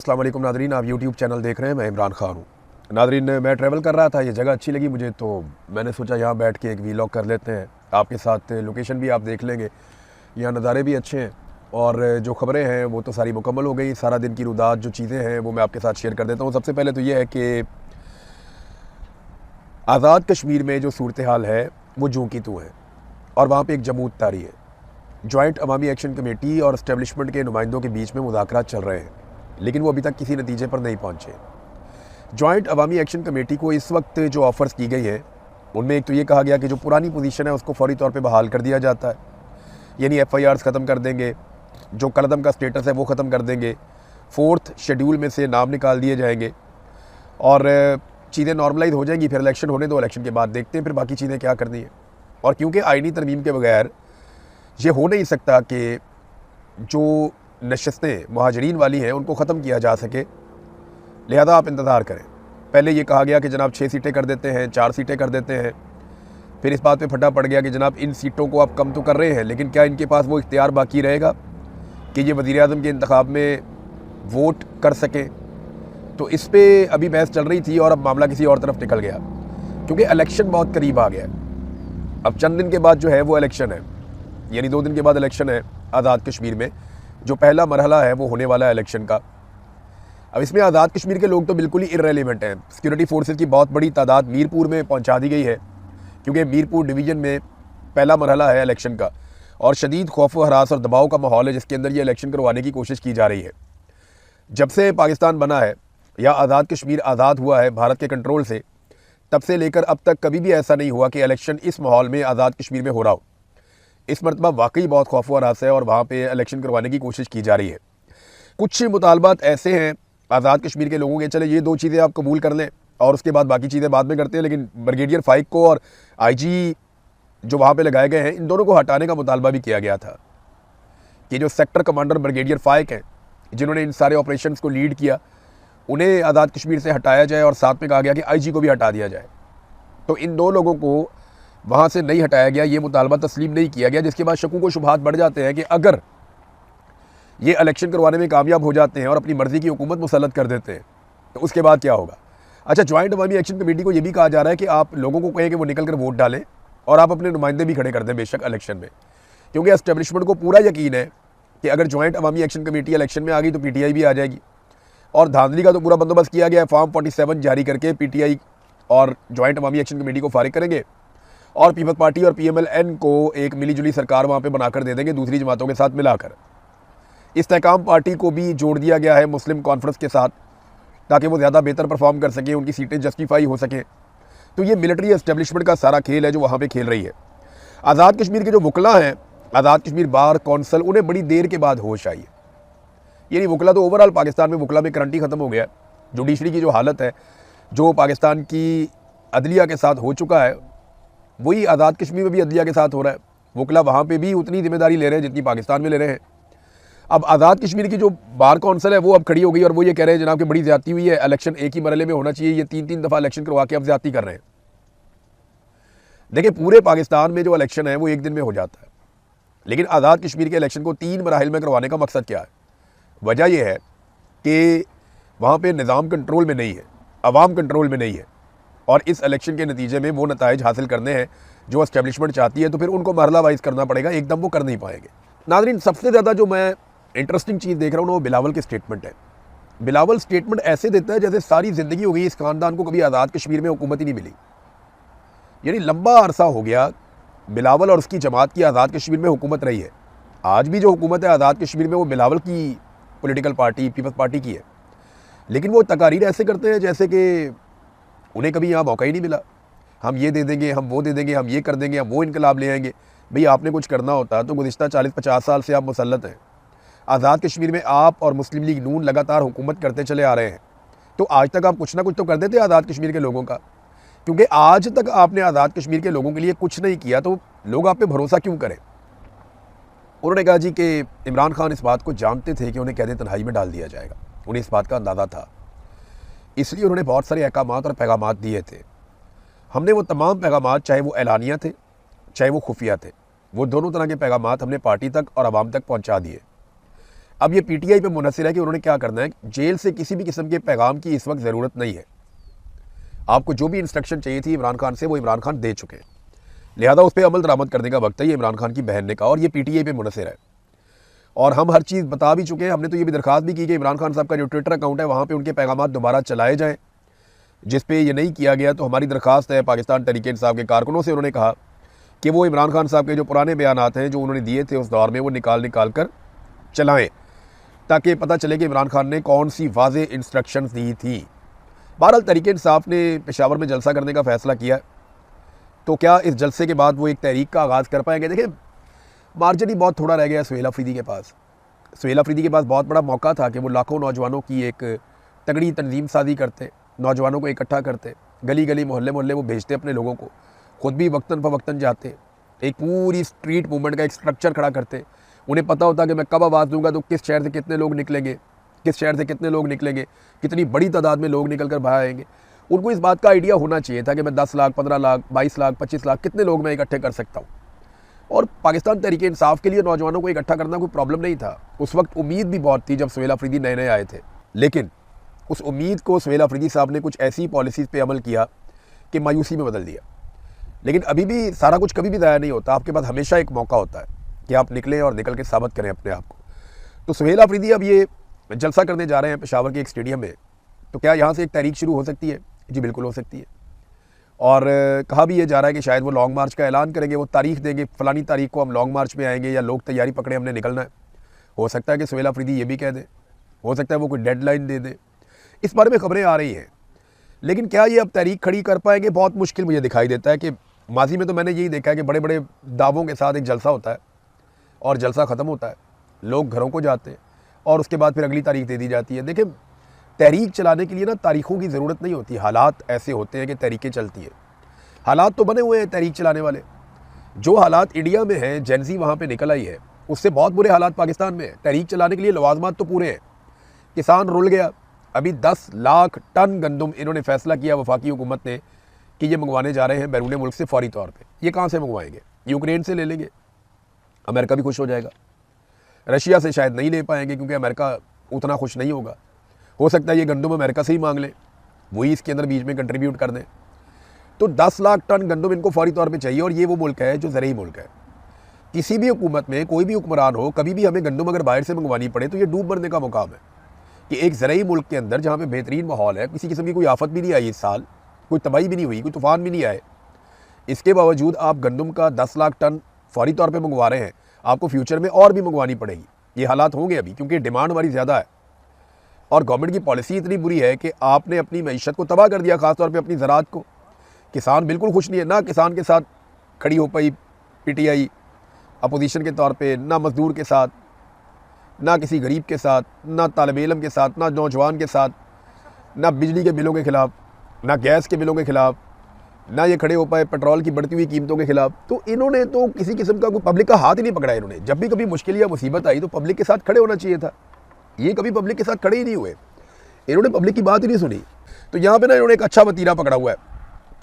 अस्सलाम वालेकुम नादरीन, आप यूट्यूब चैनल देख रहे हैं। मैं इमरान खान हूँ। नादरीन, मैं ट्रैवल कर रहा था, ये जगह अच्छी लगी मुझे तो मैंने सोचा यहाँ बैठ के एक वीलॉग कर लेते हैं आपके साथ। लोकेशन भी आप देख लेंगे, यहाँ नज़ारे भी अच्छे हैं और जो ख़बरें हैं वो तो सारी मुकम्मल हो गई। सारा दिन की रुदात जो चीज़ें हैं वो मैं आपके साथ शेयर कर देता हूँ। सबसे पहले तो ये है कि आज़ाद कश्मीर में जो सूरत हाल है वो जूँ की तू है और वहाँ पर एक जमूत तारी है। जॉइंट अवामी एक्शन कमेटी और इस्टेब्लिशमेंट के नुमाइंदों के बीच में मुज़ाकरात चल रहे हैं, लेकिन वो अभी तक किसी नतीजे पर नहीं पहुँचे। जॉइंट अवामी एक्शन कमेटी को इस वक्त जो ऑफ़र्स की गई है उनमें एक तो ये कहा गया कि जो पुरानी पोजीशन है उसको फौरी तौर पे बहाल कर दिया जाता है, यानी FIRs ख़त्म कर देंगे, जो कलदम का स्टेटस है वो ख़त्म कर देंगे, 4th शेड्यूल में से नाम निकाल दिए जाएंगे और चीज़ें नॉर्मलाइज हो जाएंगी। फिर इलेक्शन होने दो, इलेक्शन के बाद देखते हैं फिर बाकी चीज़ें क्या करनी है। और क्योंकि आइनी तरमीम के बगैर ये हो नहीं सकता कि जो नशस्तें महाजरीन वाली हैं उनको ख़त्म किया जा सके, लिहाजा आप इंतज़ार करें। पहले ये कहा गया कि जनाब 6 सीटें कर देते हैं, 4 सीटें कर देते हैं। फिर इस बात पे फटा पड़ गया कि जनाब इन सीटों को आप कम तो कर रहे हैं, लेकिन क्या इनके पास वो इख्तियार बाकी रहेगा कि ये वज़ीर आज़म के इंतखाब में वोट कर सकें। तो इस पर अभी बहस चल रही थी और अब मामला किसी और तरफ निकल गया, क्योंकि इलेक्शन बहुत करीब आ गया है। अब चंद दिन के बाद जो है वो इलेक्शन है, यानी 2 दिन के बाद इलेक्शन है आज़ाद कश्मीर में। जो पहला मरहला है वो होने वाला है इलेक्शन का। अब इसमें आज़ाद कश्मीर के लोग तो बिल्कुल ही इररेलेवेंट हैं। सिक्योरिटी फोर्सेस की बहुत बड़ी तादाद मीरपुर में पहुंचा दी गई है, क्योंकि मीरपुर डिवीज़न में पहला मरहला है इलेक्शन का और शदीद खौफ व हरास और दबाव का माहौल है जिसके अंदर ये इलेक्शन करवाने की कोशिश की जा रही है। जब से पाकिस्तान बना है या आज़ाद कश्मीर आज़ाद हुआ है भारत के कंट्रोल से, तब से लेकर अब तक कभी भी ऐसा नहीं हुआ कि इलेक्शन इस माहौल में आज़ाद कश्मीर में हो रहा हो। इस मरतबा वाकई बहुत खौफ व हरास है और वहाँ पे इलेक्शन करवाने की कोशिश की जा रही है। कुछ मुतालबात ऐसे हैं आज़ाद कश्मीर के लोगों के, चले ये 2 चीज़ें आप कबूल कर लें और उसके बाद बाकी चीज़ें बाद में करते हैं, लेकिन ब्रिगेडियर फाइक को और IG जो वहाँ पे लगाए गए हैं, इन दोनों को हटाने का मुतालबा भी किया गया था कि जो सेक्टर कमांडर ब्रिगेडियर फाइक हैं जिन्होंने इन सारे ऑपरेशंस को लीड किया, उन्हें आज़ाद कश्मीर से हटाया जाए और साथ में कहा गया कि IG को भी हटा दिया जाए। तो इन 2 लोगों को वहाँ से नहीं हटाया गया, ये मुतालबा तस्लीम नहीं किया गया, जिसके बाद शकूक व शुबहात बढ़ जाते हैं कि अगर ये इलेक्शन करवाने में कामयाब हो जाते हैं और अपनी मर्ज़ी की हुकूमत मुसल्लत कर देते हैं तो उसके बाद क्या होगा। अच्छा, जॉइंट अवामी एक्शन कमेटी को ये भी कहा जा रहा है कि आप लोगों को कहें कि वो निकल कर वोट डालें और आप अपने नुमाइंदे भी खड़े कर दें बेशक इलेक्शन में, क्योंकि एस्टेब्लिशमेंट को पूरा यकीन है कि अगर जॉइंट अवामी एक्शन कमेटी इलेक्शन में आ गई तो PTI भी आ जाएगी। और धांधली का तो पूरा बंदोबस्त किया गया है, फॉर्म 47 जारी करके PTI और जॉइंट अवामी एक्शन कमेटी को फारिग करेंगे और पीपल्स पार्टी और PMLN को एक मिली जुली सरकार वहाँ पे बनाकर दे देंगे दूसरी जमातों के साथ मिलाकर। इस्तेहकाम पार्टी को भी जोड़ दिया गया है मुस्लिम कॉन्फ्रेंस के साथ ताकि वो ज़्यादा बेहतर परफॉर्म कर सकें, उनकी सीटें जस्टिफाई हो सकें। तो ये मिलिट्री एस्टेब्लिशमेंट का सारा खेल है जो वहाँ पे खेल रही है। आज़ाद कश्मीर के जो वकला हैं, आज़ाद कश्मीर बार कौंसल, उन्हें बड़ी देर के बाद होश आई है। यानी वकला तो ओवरऑल पाकिस्तान में वकला में करंटी ख़त्म हो गया है। जुडिशरी की जो हालत है, जो पाकिस्तान की अदलिया के साथ हो चुका है, वही आज़ाद कश्मीर में भी अदलिया के साथ हो रहा है। वकला वहाँ पे भी उतनी जिम्मेदारी ले रहे हैं जितनी पाकिस्तान में ले रहे हैं। अब आज़ाद कश्मीर की जो बार कौंसिल है वो अब खड़ी हो गई और वो ये कह रहे हैं जनाब कि बड़ी ज़्यादती हुई है, इलेक्शन एक ही मरहले में होना चाहिए, ये 3-3 दफ़ा इलेक्शन करवा के अब ज़्यादती कर रहे हैं। देखिए, पूरे पाकिस्तान में जो इलेक्शन है वो एक दिन में हो जाता है, लेकिन आज़ाद कश्मीर के इलेक्शन को 3 मराहिल में करवाने का मकसद क्या है? वजह यह है कि वहाँ पर निज़ाम कंट्रोल में नहीं है, अवाम कंट्रोल में नहीं है और इस इलेक्शन के नतीजे में वो नताइज हासिल करने हैं जो एस्टेब्लिशमेंट चाहती है, तो फिर उनको मरहला वाइज करना पड़ेगा, एकदम वो कर नहीं पाएंगे। नाज़रीन, सबसे ज़्यादा जो मैं इंटरेस्टिंग चीज़ देख रहा हूँ वो बिलावल की स्टेटमेंट है। बिलावल स्टेटमेंट ऐसे देता है जैसे सारी ज़िंदगी हो गई इस ख़ानदान को कभी आज़ाद कश्मीर में हुकूमत ही नहीं मिली। यानी लंबा अरसा हो गया बिलावल और उसकी जमात की आज़ाद कश्मीर में हुकूमत रही है। आज भी जो हुकूमत है आज़ाद कश्मीर में वो बिलावल की पॉलिटिकल पार्टी पीपल्स पार्टी की है, लेकिन वो तकारीर ऐसे करते हैं जैसे कि उन्हें कभी यहाँ मौका ही नहीं मिला। हम ये दे देंगे, हम वो दे देंगे, हम ये कर देंगे, हम वो इनकलाब ले आएंगे। भाई, आपने कुछ करना होता तो गुज़िश्ता 40-50 साल से आप मुसल्लत हैं। आज़ाद कश्मीर में आप और मुस्लिम लीग नून लगातार हुकूमत करते चले आ रहे हैं, तो आज तक आप कुछ ना कुछ तो कर देते आज़ाद कश्मीर के लोगों का, क्योंकि आज तक आपने आज़ाद कश्मीर के लोगों के लिए कुछ नहीं किया तो लोग आप पे भरोसा क्यों करें। उन्होंने कहा जी कि इमरान खान इस बात को जानते थे कि उन्हें कैद तन्हाई में डाल दिया जाएगा, उन्हें इस बात का अंदाज़ा था, इसलिए उन्होंने बहुत सारे अहकामात और पैगामात दिए थे। हमने वो तमाम पैगामात, चाहे वो एलानिया थे चाहे वो खुफिया थे, वो दोनों तरह के पैगामात हमने पार्टी तक और आवाम तक पहुँचा दिए। अब ये पीटीआई पे मुनहसर है कि उन्होंने क्या करना है। जेल से किसी भी किस्म के पैगाम की इस वक्त ज़रूरत नहीं है। आपको जो भी इंस्ट्रक्शन चाहिए थी इमरान खान से, वो इमरान खान दे चुके हैं, लिहाजा उस पर अमल दरामद करने का वक्त है। ये इमरान खान की बहन ने कहा और ये पीटीआई पे मुनहसर है। और हम हर चीज़ बता भी चुके हैं। हमने तो ये भी दरख्वास्त भी की कि इमरान खान साहब का जो ट्विटर अकाउंट है वहाँ पर उनके पैगाम दोबारा चलाए जाएँ। जिस पे ये नहीं किया गया तो हमारी दरख्वास्त है पाकिस्तान तहरीक-ए-इंसाफ के कारकुनों से। उन्होंने कहा कि वो इमरान खान साहब के जो पुराने बयानात हैं जो उन्होंने दिए थे उस दौर में, वो निकाल कर चलाएं, ताकि पता चले कि इमरान खान ने कौन सी वाज़े इंस्ट्रक्शंस दी थी। बहरहाल तहरीक-ए-इंसाफ ने पेशावर में जलसा करने का फ़ैसला किया, तो क्या इस जलसे के बाद वो एक तहरीक का आगाज़ कर पाएंगे? देखिए, मार्जिन ही बहुत थोड़ा रह गया सुहेल अफरीदी के पास। सुहेल अफरीदी के पास बहुत बड़ा मौका था कि वो लाखों नौजवानों की एक तगड़ी तंजीम साजी करते, नौजवानों को इकट्ठा करते, गली गली मोहल्ले मोहल्ले वो भेजते अपने लोगों को, ख़ुद भी वक्तन फ़वक्तन जाते, एक पूरी स्ट्रीट मूवमेंट का एक स्ट्रक्चर खड़ा करते। उन्हें पता होता कि मैं कब आवाज़ दूंगा तो किस शहर से कितने लोग निकलेंगे, किस शहर से कितने लोग निकलेंगे, कितनी बड़ी तादाद में लोग निकल कर बाहर आएंगे। उनको इस बात का आइडिया होना चाहिए था कि मैं 10 लाख, 15 लाख, 22 लाख, 25 लाख कितने लोग मैं इकट्ठे कर सकता हूँ। और पाकिस्तान तहरीक इंसाफ के लिए नौजवानों को इकट्ठा करना कोई प्रॉब्लम नहीं था। उस वक्त उम्मीद भी बहुत थी जब सुहेल अफरीदी नए नए आए थे, लेकिन उस उम्मीद को सुहेल अफरीदी साहब ने कुछ ऐसी पॉलिसीज़ पे अमल किया कि मायूसी में बदल दिया। लेकिन अभी भी सारा कुछ कभी भी ज़ाया नहीं होता। आपके पास हमेशा एक मौका होता है कि आप निकलें और निकल के साबित करें अपने आप को। तो सुहेल अफरीदी अब ये जलसा करने जा रहे हैं पेशावर के एक स्टेडियम में, तो क्या यहाँ से एक तहरीक शुरू हो सकती है? जी बिल्कुल हो सकती है। और कहा भी ये जा रहा है कि शायद वो लॉन्ग मार्च का ऐलान करेंगे, वो तारीख देंगे, फ़लानी तारीख को हम लॉन्ग मार्च में आएंगे या लोग तैयारी पकड़े हमने निकलना है। हो सकता है कि सुहेल अफरीदी ये भी कह दे, हो सकता है वो कोई डेडलाइन दे दे। इस बारे में खबरें आ रही हैं, लेकिन क्या ये अब तहरीक खड़ी कर पाएंगे? बहुत मुश्किल मुझे दिखाई देता है। कि माजी में तो मैंने यही देखा है कि बड़े बड़े दावों के साथ एक जलसा होता है और जलसा ख़त्म होता है, लोग घरों को जाते हैं और उसके बाद फिर अगली तारीख दे दी जाती है। देखिए, तहरीक चलाने के लिए ना तारीखों की ज़रूरत नहीं होती। हालात ऐसे होते हैं कि तहरीकें चलती हैं। हालात तो बने हुए हैं तहरीक चलाने वाले। जो हालात इंडिया में हैं, जेनज़ी वहाँ पे निकल आई है, उससे बहुत बुरे हालात पाकिस्तान में है। तहरीक चलाने के लिए लवाजमात तो पूरे हैं। किसान रुल गया। अभी 10 लाख टन गंदम इन्होंने फ़ैसला किया वफाकी हुकूमत ने कि ये मंगवाने जा रहे हैं बैरून मुल्क से फ़ौरी तौर पर। ये कहाँ से मंगवाएंगे? यूक्रेन से ले लेंगे, अमेरिका भी खुश हो जाएगा। रशिया से शायद नहीं ले पाएंगे क्योंकि अमेरिका उतना खुश नहीं होगा। हो सकता है ये गंदम अमेरिका से ही मांग लें, वही इसके अंदर बीच में कंट्रीब्यूट कर दें। तो 10 लाख टन गंदम इनको फौरी तौर पे चाहिए। और ये वो मुल्क है जो ज़रई मुल्क है। किसी भी हुकूमत में कोई भी हुक्मरान हो, कभी भी हमें गंदम अगर बाहर से मंगवानी पड़े तो ये डूब मरने का मुकाम है। कि एक ज़रई मुल्क के अंदर जहाँ पे बेहतरीन माहौल है, किसी किस्म की कोई आफत भी नहीं आई इस साल, कोई तबाही भी नहीं हुई, कोई तूफ़ान भी नहीं आए, इसके बावजूद आप गंदम का 10 लाख टन फौरी तौर पर मंगवा रहे हैं। आपको फ्यूचर में और भी मंगवानी पड़ेगी। ये हालात होंगे अभी, क्योंकि डिमांड हमारी ज़्यादा है और गवर्नमेंट की पॉलिसी इतनी बुरी है कि आपने अपनी मईशत को तबाह कर दिया, ख़ासतौर पे अपनी ज़राअत को। किसान बिल्कुल खुश नहीं है। ना किसान के साथ खड़ी हो पाई पीटीआई अपोजिशन के तौर पे, ना मज़दूर के साथ, ना किसी गरीब के साथ, ना तालिब इल्म के साथ, ना नौजवान के साथ, ना बिजली के बिलों के ख़िलाफ़, ना गैस के बिलों के ख़िलाफ़, ना ये खड़े हो पाए पेट्रोल की बढ़ती हुई कीमतों के ख़िलाफ़। तो इन्होंने तो किसी किस्म का कोई पब्लिक का हाथ ही नहीं पकड़ा। इन्होंने जब भी कभी मुश्किल या मुसीबत आई तो पब्लिक के साथ खड़े होना चाहिए था। ये कभी पब्लिक के साथ खड़े ही नहीं हुए। इन्होंने पब्लिक की बात ही नहीं सुनी। तो यहाँ पे ना इन्होंने एक अच्छा वतीरा पकड़ा हुआ है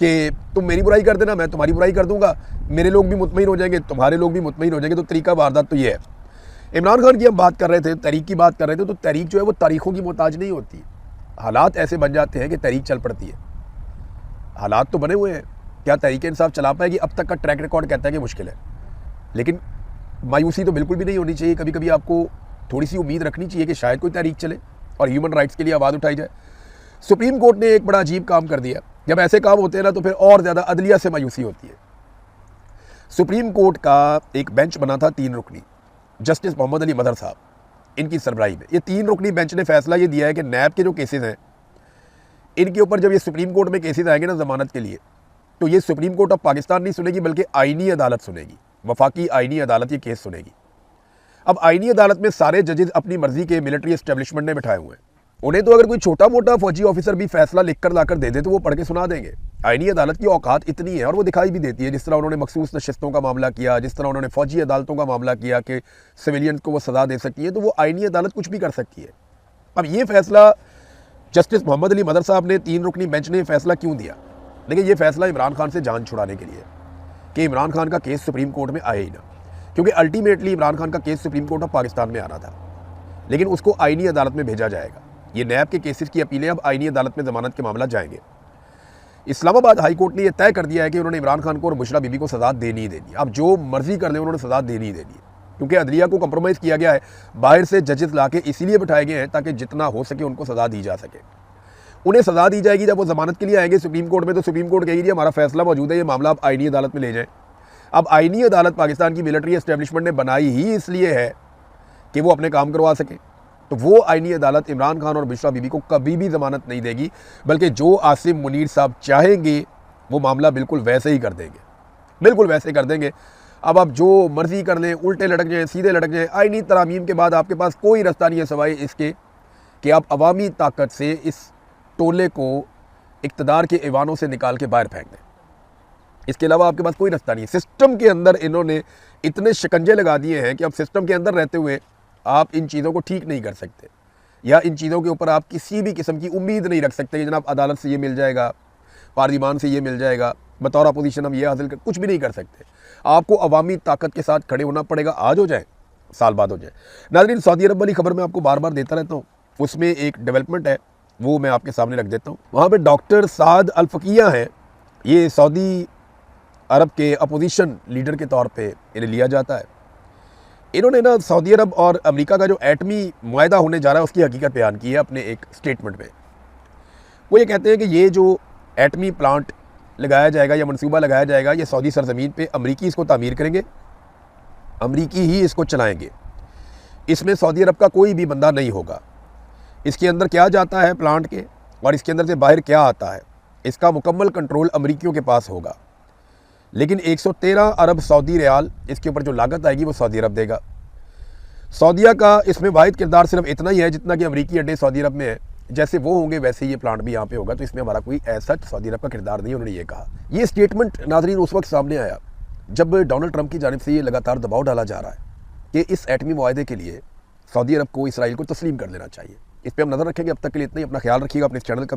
कि तुम मेरी बुराई कर देना, मैं तुम्हारी बुराई कर दूंगा, मेरे लोग भी मुतमईन हो जाएंगे, तुम्हारे लोग भी मुतमईन हो जाएंगे। तो तरीका वारदात तो ये है। इमरान खान की हम बात कर रहे थे, तहरीक की बात कर रहे थे, तो तहरीक जो है वो तारीखों की मोहताज नहीं होती। हालात ऐसे बन जाते हैं कि तहरीक चल पड़ती है। हालात तो बने हुए हैं। क्या तहरीक-ए-इंसाफ चला पाएगी? अब तक का ट्रैक रिकॉर्ड कहता है कि मुश्किल है। लेकिन मायूसी तो बिल्कुल भी नहीं होनी चाहिए। कभी कभी आपको थोड़ी सी उम्मीद रखनी चाहिए कि शायद कोई तहरीक चले और ह्यूमन राइट्स के लिए आवाज़ उठाई जाए। सुप्रीम कोर्ट ने एक बड़ा अजीब काम कर दिया। जब ऐसे काम होते हैं ना तो फिर और ज़्यादा अदलिया से मायूसी होती है। सुप्रीम कोर्ट का एक बेंच बना था 3 रुकनी, जस्टिस मोहम्मद अली मदर साहब, इनकी सरबराही में। ये 3 रुकनी बेंच ने फैसला ये दिया है कि नैब के जो केसेस हैं, इनके ऊपर जब ये सुप्रीम कोर्ट में केसेस आएंगे ना ज़मानत के लिए, तो ये सुप्रीम कोर्ट ऑफ पाकिस्तान नहीं सुनेगी बल्कि आईनी अदालत सुनेगी। वफाकी आईनी अदालत ये केस सुनेगी। अब आईनी अदालत में सारे जजेस अपनी मर्जी के मिलिट्री एस्टेब्लिशमेंट ने बिठाए हुए हैं। उन्हें तो अगर कोई छोटा मोटा फौजी ऑफिसर भी फैसला लिख कर लाकर दे दे तो वो पढ़ के सुना देंगे। आईनी अदालत की औकात इतनी है और वो दिखाई भी देती है। जिस तरह उन्होंने मखसूस नशिस्तों का मामला किया, जिस तरह उन्होंने फौजी अदालतों का मामला किया कि सिविलियंस को वो सज़ा दे सकती है, तो वो आईनी अदालत कुछ भी कर सकती है। अब ये फैसला जस्टिस मोहम्मद अली मदर साहब ने 3 रुकनी बेंच ने फैसला क्यों दिया? देखिए, ये फैसला इमरान खान से जान छुड़ाने के लिए कि इमरान खान का केस सुप्रीम कोर्ट में आए ही ना, क्योंकि अल्टीमेटली इमरान खान का case supreme court of Pakistan में आना था। लेकिन उसको आईनी अदालत में भेजा जाएगा। ये नैब के केसेस की अपीलें अब आईनी अदालत में ज़मानत के मामला जाएंगे। इस्लामाबाद हाई कोर्ट ने यह तय कर दिया है कि उन्होंने इमरान खान को और बुशरा बीबी को सज़ा देनी ही देनी। अब जो मर्जी कर लें, उन्होंने सज़ा देनी ही देनी है, क्योंकि अदलिया को कंप्रोमाइज़ किया गया है। बाहर से जजेस ला के इसीलिए बिठाए गए हैं ताकि जितना हो सके उनको सज़ा दी जा सके। उन्हें सज़ा दी जाएगी जब वो ज़मानत के लिए आएंगे सुप्रीम कोर्ट में, तो सुप्रीम कोर्ट कहेगी जी हमारा फैसला मौजूद है, ये मामला आप आईनी अदालत में ले जाएं। अब आईनी अदालत पाकिस्तान की मिलिट्री एस्टेब्लिशमेंट ने बनाई ही इसलिए है कि वो अपने काम करवा सके। तो वो आईनी अदालत इमरान खान और बुशरा बीबी को कभी भी ज़मानत नहीं देगी, बल्कि जो आसिम मुनीर साहब चाहेंगे वो मामला बिल्कुल वैसे ही कर देंगे, बिल्कुल वैसे कर देंगे। अब आप जो मर्जी कर लें, उल्टे लटक जाएँ, सीधे लटक जाएँ, आईनी तरामीम के बाद आपके पास कोई रास्ता नहीं है सिवाय इसके कि आप अवामी ताकत से इस टोले को इक़्तिदार के ऐवानों से निकाल के बाहर फेंक दें। इसके अलावा आपके पास कोई रास्ता नहीं है। सिस्टम के अंदर इन्होंने इतने शिकंजे लगा दिए हैं कि अब सिस्टम के अंदर रहते हुए आप इन चीज़ों को ठीक नहीं कर सकते, या इन चीज़ों के ऊपर आप किसी भी किस्म की उम्मीद नहीं रख सकते कि जनाब अदालत से ये मिल जाएगा, पार्लिमान से ये मिल जाएगा, बतौर अपोजिशन हम ये हासिल कर, कुछ भी नहीं कर सकते। आपको अवामी ताकत के साथ खड़े होना पड़ेगा, आज हो जाए साल बाद हो जाए। नाज़रीन, सऊदी अरब वाली खबर मैं आपको बार बार देता रहता हूँ, उसमें एक डेवलपमेंट है वो मैं आपके सामने रख देता हूँ। वहाँ पे डॉक्टर साद अल फकीया हैं, ये सऊदी अरब के अपोजिशन लीडर के तौर पे इन्हें लिया जाता है। इन्होंने ना सऊदी अरब और अमेरिका का जो एटमी मुआहदा होने जा रहा है उसकी हकीकत बयान की है अपने एक स्टेटमेंट में। वो ये कहते हैं कि ये जो एटमी प्लांट लगाया जाएगा या मंसूबा लगाया जाएगा, ये सऊदी सरजमीन पे अमरीकी इसको तामीर करेंगे, अमरीकी ही इसको चलाएंगे, इसमें सऊदी अरब का कोई भी बंदा नहीं होगा। इसके अंदर क्या जाता है प्लांट के और इसके अंदर से बाहर क्या आता है, इसका मुकम्मल कंट्रोल अमरीकियों के पास होगा। लेकिन 113 अरब सऊदी रियाल इसके ऊपर जो लागत आएगी वो सऊदी अरब देगा। सऊदीया का इसमें वाहिद किरदार सिर्फ इतना ही है जितना कि अमरीकी अड्डे सऊदी अरब में है, जैसे वो होंगे वैसे ही ये प्लांट भी यहाँ पे होगा, तो इसमें हमारा कोई ऐसा सऊदी अरब का किरदार नहीं, उन्होंने ये कहा। ये स्टेटमेंट नाजरीन उस वक्त सामने आया जब डोनाल्ड ट्रंप की जानिब से ये लगातार दबाव डाला जा रहा है कि इस एटमी मुआहदे के लिए सऊदी अरब को इसराइल को तस्लीम कर लेना चाहिए। इस पर हम नज़र रखेंगे। अब तक के लिए इतना ही। अपना ख्याल रखिएगा, अपने इस चैनल का भी।